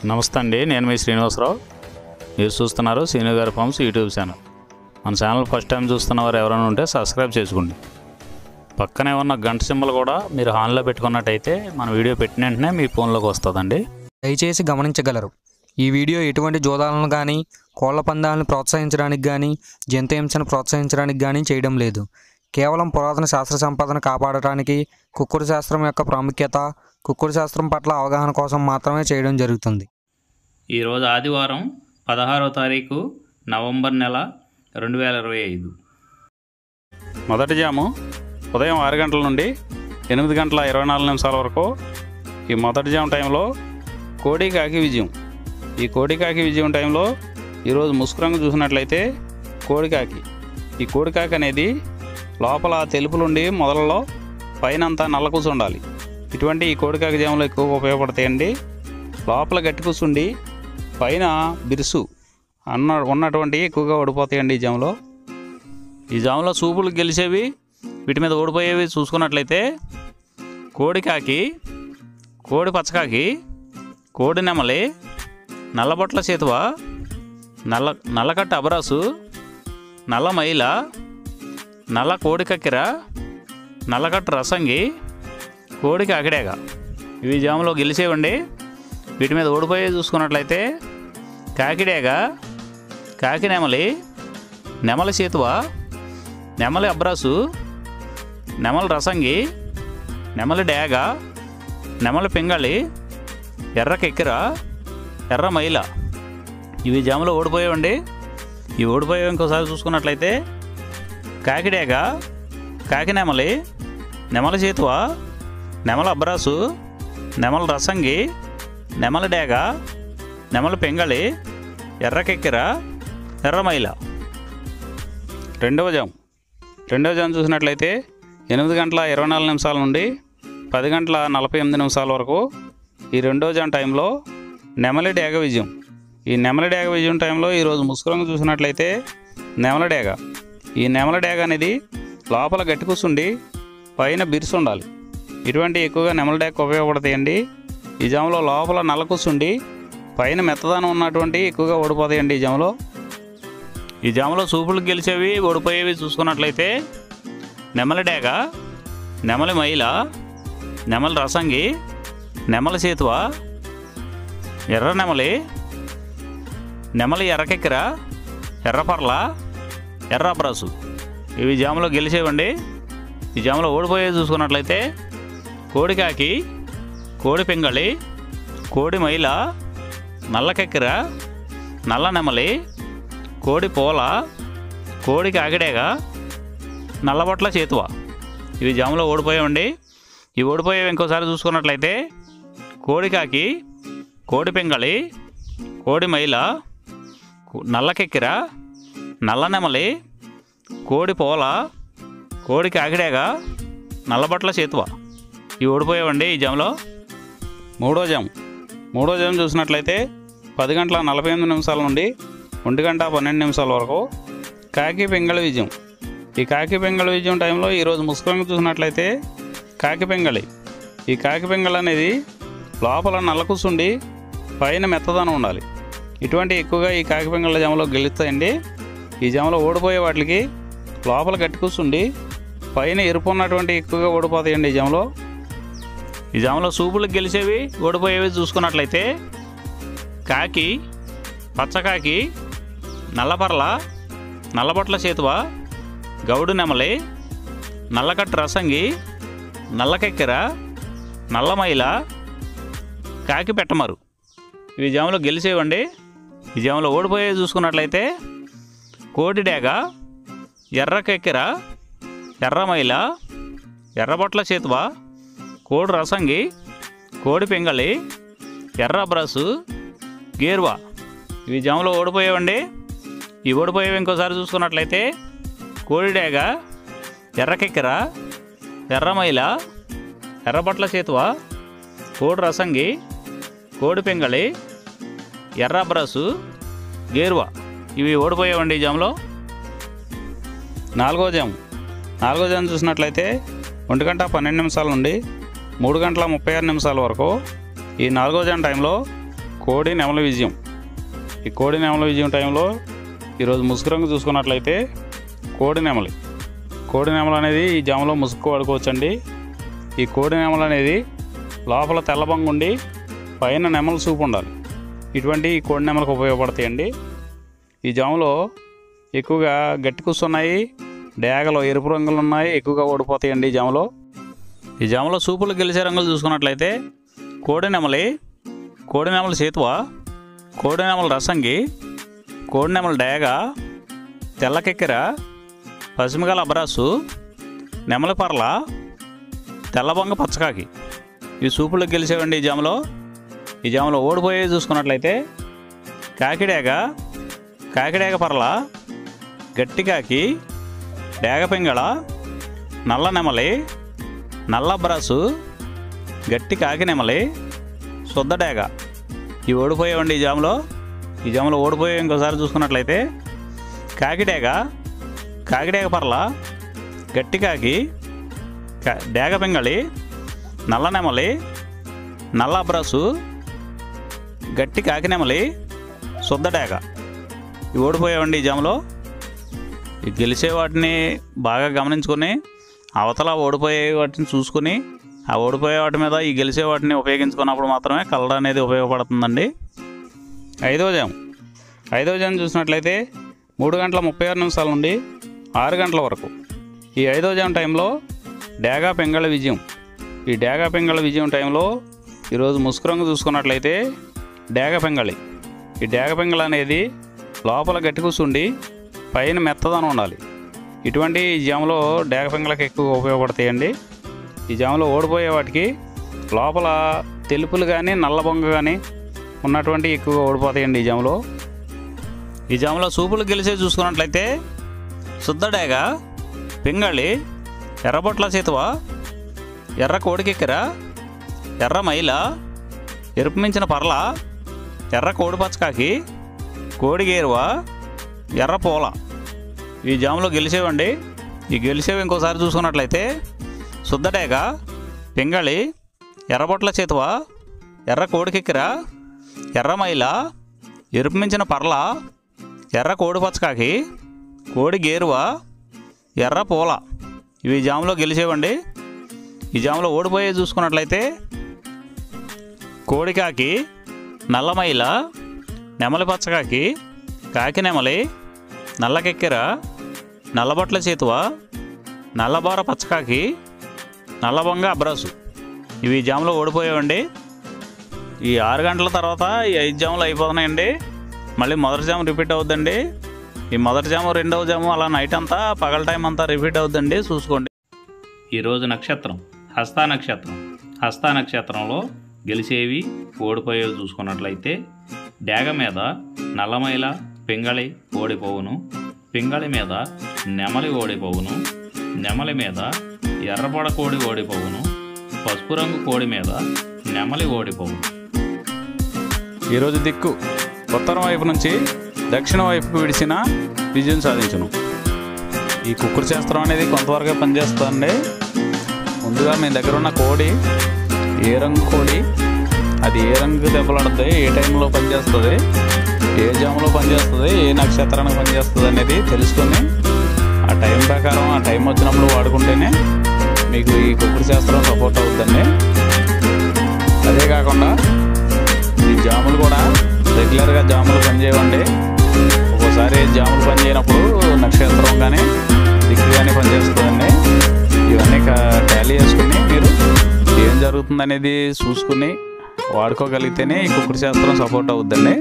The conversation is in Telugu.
నమస్తే అండి, నేను మీ శ్రీనివాసరావు. మీరు చూస్తున్నారు శ్రీను గారి ఫార్మ్స్ యూట్యూబ్ ఛానల్. మన ఛానల్ ఫస్ట్ టైం చూస్తున్నవారు ఎవరైనా ఉంటే సబ్స్క్రైబ్ చేసుకోండి. పక్కనే ఉన్న గంట సింబల్ కూడా మీరు ఆన్లో పెట్టుకున్నట్టయితే మన వీడియో పెట్టిన వెంటనే మీ ఫోన్లోకి వస్తుందండి. దయచేసి గమనించగలరు, ఈ వీడియో ఎటువంటి జోదాలను కానీ కోళ్ల పందాలను ప్రోత్సహించడానికి కానీ జంతు హింసను ప్రోత్సహించడానికి కానీ చేయడం లేదు. కేవలం పురాతన శాస్త్ర సంపదను కాపాడటానికి, కుక్కుడు శాస్త్రం యొక్క ప్రాముఖ్యత, కుక్కుడు శాస్త్రం పట్ల అవగాహన కోసం మాత్రమే చేయడం జరుగుతుంది. ఈరోజు ఆదివారం 16వ తారీఖు నవంబర్ నెల 2025. మొదటి జాము ఉదయం 6 గంటల నుండి 8 గంటల 24 నిమిషాల వరకు. ఈ మొదటి జాము టైంలో కోడి కాకి విజయం. ఈ కోడి కాకి విజయం టైంలో ఈరోజు ముసుకురంగు చూసినట్లయితే కోడికాకి. ఈ కోడికాకి అనేది లోపల తెలుపులుండి మొదలలో పైన అంతా నల్ల కూసు ఉండాలి. ఇటువంటి ఈ కోడికాకి జాములు ఎక్కువగా ఉపయోగపడతాయండి. లోపల గట్టి కూసుండి పైన బిరుసు ఉన్నటువంటి ఎక్కువగా ఓడిపోతాయండి ఈ జాములో. ఈ జాములో సూపులు గెలిచేవి, వీటి మీద ఓడిపోయేవి చూసుకున్నట్లయితే కోడికాకి, కోడి పచ్చకాకి, కోడి నెమలి, నల్లబొట్ల చేతువ, నల్లకట్ట అబరాసు, నల్ల మైల, నల్ల కోడి కక్కెర, నల్లకట్ట రసంగి, కోడికి అగడేగ. ఇవి జాములో గెలిచేవండి. వీటి మీద ఓడిపోయే చూసుకున్నట్లయితే కాకిడేగ, కాకి నెమలి, నెమలి చేతువ, నెమలి అబ్రాసు, నెమలి రసంగి, నెమలి డేగ, నెమలి పింగళి, ఎర్ర కెక్కెర, ఎర్ర మైల. ఇవి జాములో ఓడిపోయేవండి. ఇవి ఓడిపోయేవి ఇంకోసారి చూసుకున్నట్లయితే కాకిడేగ, కాకి నెమలి, నెమలి చేతువ, నెమలి అబ్రాసు, నెమలి రసంగి, నెమలి డేగ, నెమలి పింగళి, ఎర్ర కెక్కెర, ఎర్ర మైల. రెండవ జాము చూసినట్లయితే 8 గంటల 24 నిమిషాల నుండి 10 గంటల 48 నిమిషాల వరకు. ఈ రెండవ జాము టైంలో నెమలి డేగ విజయం. ఈ నెమలి డేగ విజయం టైంలో ఈరోజు ముసుకురంగు చూసినట్లయితే నెమలి డేగ. ఈ నెమలి డేగ అనేది లోపల గట్టి కూసుండి పైన బిరుసు ఉండాలి. ఇటువంటి ఎక్కువగా నెమలి డేగ ఉపయోగపడతాయండి. ఈ జాములో లోపల నల్ల కూసుండి పైన మెత్తదనం ఉన్నటువంటి ఎక్కువగా ఓడిపోతాయండి ఈ జాములో. ఈ జాములో సూపులు గెలిచేవి, ఓడిపోయేవి చూసుకున్నట్లయితే నెమలి డేగ, నెమలి మైల, నెమలి రసంగి, నెమలి చేతువ, ఎర్ర నెమలి, నెమలి ఎర్రకెక్కెర, ఎర్రపర్ల, ఎర్ర అబ్రాసు. ఇవి జాములో గెలిచేవండి. ఈ జాములో ఓడిపోయేవి చూసుకున్నట్లయితే కోడికాకి, కోడి పింగళి, కోడి మైల, నల్ల కెక్కెర, నల్ల నెమలి, కోడి పోల, కోడి కాకిడేగ, నల్లబొట్ల చేతువ. ఇవి జాములో ఓడిపోయేవండి. ఇవి ఓడిపోయేవి ఇంకోసారి చూసుకున్నట్లయితే కోడికాకి, కోడి పింగళి, కోడి మైల, నల్ల కెక్కెర, నల్ల నెమలి, కోడి పోల, కోడి కాకిడేగ, నల్లబొట్ల చేతువ. ఇవి ఓడిపోయేవండి ఈ జాములో. మూడో జాము చూసినట్లయితే 10 గంటల 48 నిమిషాల నుండి 1 గంట 12 నిమిషాల వరకు కాకి పింగళి విజయం. ఈ కాకి పింగళి విజయం టైంలో ఈరోజు ముసుకురంగు చూసినట్లయితే కాకి పింగళి. ఈ కాకి పింగళి అనేది లోపల నల్ల కూసుండి పైన మెత్తదనం ఉండాలి. ఇటువంటి ఎక్కువగా ఈ కాకి పింగళి జాములో గెలుస్తాయండి. ఈ జాములో ఓడిపోయే వాటికి లోపల గట్టి కూసుండి పైన ఎరుపు ఉన్నటువంటి ఎక్కువగా ఓడిపోతాయండి ఈ జాములో. ఈ జాములో సూపులకు గెలిచేవి, ఓడిపోయేవి చూసుకున్నట్లయితే కాకి, పచ్చకాకి, నల్లపర్ల, నల్లబొట్ల చేతువ, గౌడు నెమలి, నల్లకట్ట రసంగి, నల్లకెక్కెర, నల్లమైల, కాకి పెట్టమరు. ఇవి జాములో గెలిచేవండి. ఈ జాములో ఓడిపోయేవి చూసుకున్నట్లయితే కోడి డేగ, ఎర్ర కెక్కెర, ఎర్రమైల, ఎర్రబొట్ల చేతువ, కోడి రసంగి, కోడి పింగళి, ఎర్ర అబ్రాసు, గేర్వా. ఇవి జాములో ఓడిపోయేవండి. ఈ ఓడిపోయేవి ఇంకోసారి చూసుకున్నట్లయితే కోడి డేగ, ఎర్ర కెక్కెర, ఎర్రమైల, ఎర్రబొట్ల చేతువ, కోడి రసంగి, కోడి పింగళి, ఎర్ర అబ్రాసు, గేర్వా. ఇవి ఓడిపోయేవండి ఈ జాములో. నాలుగో జాము చూసినట్లయితే 1 గంట 12 నిమిషాల నుండి 3 గంటల 36 నిమిషాల వరకు. ఈ 4వ జాము టైంలో కోడి నెమలి విజయం. ఈ కోడి నెమలి విజయం టైంలో ఈరోజు ముసుగు రంగు చూసుకున్నట్లయితే కోడి నెమలు అనేది ఈ జామలో ముసుగు వాడుకోవచ్చండి. ఈ కోడి నెమలు అనేది లోపల తెల్లబంగు ఉండి పైన నెమల సూపు ఉండాలి. ఇటువంటి ఈ కోడి నెమలకు ఉపయోగపడతాయండి. ఈ జామలో ఎక్కువగా గట్టి కూస్తున్నాయి, డేగలో ఎరుపు రంగులు ఉన్నాయి, ఎక్కువగా ఓడిపోతాయండి ఈ జామలో సూపులు గెలిచే రంగులు చూసుకున్నట్లయితే కోడి నెమలి సేతువ, కోడి నెమలి రసంగి, కోడి నెమలి డేగ, తెల్లకెక్కెర, పసిమిగల అబ్రాసు, నెమలి పర్ల, తెల్లబొంగ పచ్చకాకి ఇవి సూపులకు గెలిచేవండి. ఈ జామలో ఓడిపోయేవి చూసుకున్నట్లయితే కాకిడేగ పర్ల, గట్టికాకి, డేగ పింగళ, నల్ల నెమలి, నల్ల అబ్రాసు, గట్టి కాకి నెమలి, శుద్ధ డేగ ఇవి ఓడిపోయేవండి. ఈ జామలో ఓడిపోయే ఇంకోసారి చూసుకున్నట్లయితే కాకిడేగ పర్ల, గట్టి కాకి, డేగ పింగళి, నల్ల నెమలి, నల్ల అబ్రాసు, గట్టి కాకి నెమలి, శుద్ధ డేగ ఇవి ఓడిపోయేవండి. ఈ గెలిచే వాటిని బాగా గమనించుకొని అవతల ఓడిపోయే వాటిని చూసుకుని ఆ ఓడిపోయే వాటి మీద ఈ గెలిచే వాటిని ఉపయోగించుకున్నప్పుడు మాత్రమే కలర్ అనేది ఉపయోగపడుతుందండి. ఐదవ జాము చూసినట్లయితే 3:36 నుండి 6 గంటల వరకు. ఈ 5వ జాము టైంలో డేగా పింగళ విజయం. ఈ డేగా పింగళ విజయం టైంలో ఈరోజు ముసుగు రంగు చూసుకున్నట్లయితే డేగ పింగళి. ఈ డేగ పింగళ అనేది లోపల గట్టి కూసుండి పైన మెత్తదనం ఉండాలి. ఇటువంటి ఈ జాములో డేగ పింగళకి ఎక్కువ ఉపయోగపడతాయండి. ఈ జాములో ఓడిపోయే వాటికి లోపల తెలుపులు కానీ నల్ల బొంగ కానీ ఉన్నటువంటి ఎక్కువగా ఓడిపోతాయండి. ఈ జాములో సూపులు గెలిచే చూసుకున్నట్లయితే శుద్ధ డేగ, పింగళి, ఎర్రబొట్ల చేతువ, ఎర్ర కోడికెక్కెర, ఎర్ర మైల, ఎరుపు మించిన పర్ల, ఎర్ర కోడి పచ్చకాకి, కోడి గేరువ, ఎర్ర పూల ఈ జాములో గెలిచేవండి. ఈ గెలిచేవి ఇంకోసారి చూసుకున్నట్లయితే శుద్ధ డేగ, పింగళి, ఎర్రబొట్ల చేతువ, ఎర్ర కోడికెక్కెర, ఎర్ర మైల, ఎరుపు మించిన పర్ల, ఎర్ర కోడి పచ్చకాకి, కోడి గేరువ, ఎర్ర పూల ఇవి జాములో గెలిచేవండి. ఈ జాములో ఓడిపోయే చూసుకున్నట్లయితే కోడికాకి, నల్లమైల, నెమలి పచ్చకాకి, కాకి నెమలి, నల్లకెక్కెర, నల్లబొట్ల చేతువ, నల్లబోర పచ్చకాకి, నల్లబొంగ అబ్రాసు ఇవి జాములో ఓడిపోయావండి. ఈ 6 గంటల తర్వాత ఈ 5 జాములు అయిపోతున్నాయండి. మళ్ళీ మొదటి జాము రిపీట్ అవుద్దండి. ఈ మొదటి జాము, రెండవ జాము అలా నైట్ అంతా పగల టైం అంతా రిపీట్ అవుద్దండి, చూసుకోండి. ఈరోజు నక్షత్రం హస్త నక్షత్రంలో గెలిచేవి ఓడిపోయేవి చూసుకున్నట్లయితే డేగ మీద నల్లమైల, పింగళి ఓడిపోవును, పింగళి మీద నెమలి ఓడిపోవును, నెమలి మీద ఎర్రపొడ కోడి ఓడిపోవును, పసుపు రంగు కోడి మీద నెమలి ఓడిపోవును. ఈరోజు దిక్కు ఉత్తరం వైపు నుంచి దక్షిణ వైపుకు విడిచిన విజయం సాధించును. ఈ కుక్కుడు శాస్త్రం అనేది కొంతవరకు పనిచేస్తుందండి. ముందుగా మీ దగ్గర ఉన్న కోడి ఏ రంగు కోడి, అది ఏ రంగు దెబ్బలాడుతుంది, ఏ టైంలో పనిచేస్తుంది, ఏ జాములో పనిచేస్తుంది, ఏ నక్షత్రానికి పనిచేస్తుంది అనేది తెలుసుకొని ఆ టైం ప్రకారం ఆ టైం వచ్చినప్పుడు వాడుకుంటేనే మీకు ఈ కుక్కుడు శాస్త్రం సపోర్ట్ అవుతుందండి. అదే కాకుండా ఈ జాములు కూడా రెగ్యులర్గా జాములు పనిచేయవండి. ఒక్కోసారి జాములు పనిచేయనప్పుడు నక్షత్రం కానీ దిక్కు కానీ పనిచేస్తుందండి. ఇవన్నీ టాలీ చేసుకుని మీరు ఏం జరుగుతుందనేది చూసుకుని వాడుకోగలిగితేనే ఈ కుక్కుడు శాస్త్రం సపోర్ట్ అవుతుందండి.